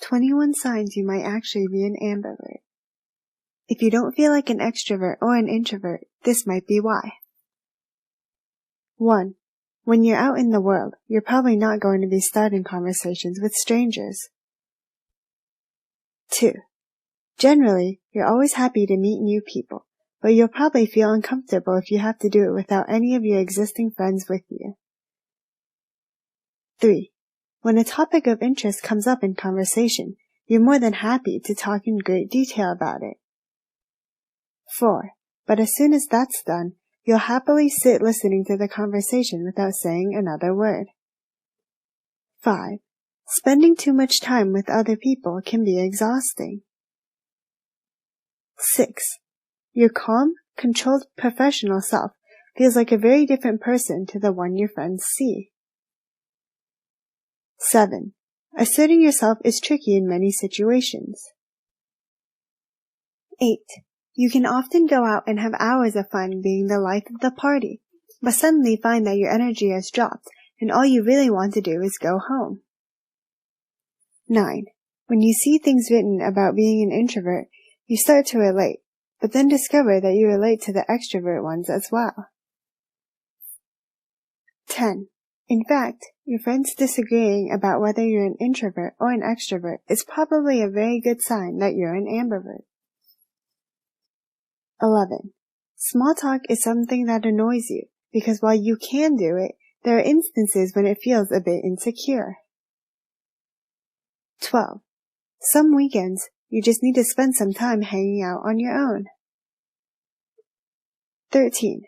21 signs you might actually be an ambivert. If you don't feel like an extrovert or an introvert, this might be why. 1. When you're out in the world, you're probably not going to be starting conversations with strangers. 2. Generally, you're always happy to meet new people, but you'll probably feel uncomfortable if you have to do it without any of your existing friends with you. 3. When a topic of interest comes up in conversation, you're more than happy to talk in great detail about it. 4. But as soon as that's done, you'll happily sit listening to the conversation without saying another word. 5. Spending too much time with other people can be exhausting. 6. Your calm, controlled professional self feels like a very different person to the one your friends see. 7. Asserting yourself is tricky in many situations. 8. You can often go out and have hours of fun being the life of the party, but suddenly find that your energy has dropped and all you really want to do is go home. 9. When you see things written about being an introvert, you start to relate, but then discover that you relate to the extrovert ones as well. 10. In fact, your friends disagreeing about whether you're an introvert or an extrovert is probably a very good sign that you're an ambivert. 11. Small talk is something that annoys you, because while you can do it, there are instances when it feels a bit insecure. 12. Some weekends, you just need to spend some time hanging out on your own. 13.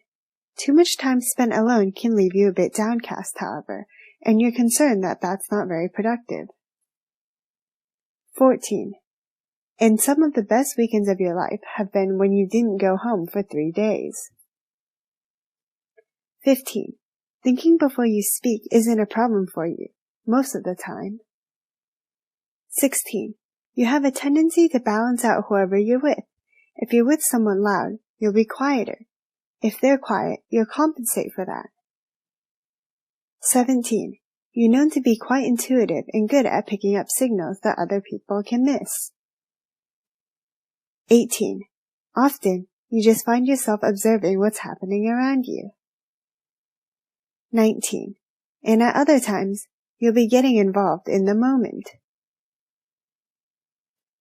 Too much time spent alone can leave you a bit downcast, however, and you're concerned that that's not very productive. 14. And some of the best weekends of your life have been when you didn't go home for 3 days. 15. Thinking before you speak isn't a problem for you, most of the time. 16. You have a tendency to balance out whoever you're with. If you're with someone loud, you'll be quieter. If they're quiet, you'll compensate for that. 17. You're known to be quite intuitive and good at picking up signals that other people can miss. 18. Often, you just find yourself observing what's happening around you. 19. And at other times, you'll be getting involved in the moment.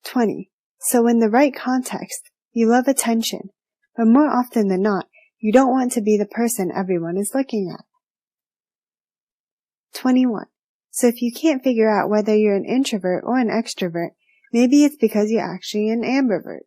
20. So in the right context, you love attention, but more often than not, you don't want to be the person everyone is looking at. 21. So if you can't figure out whether you're an introvert or an extrovert, maybe it's because you're actually an ambivert.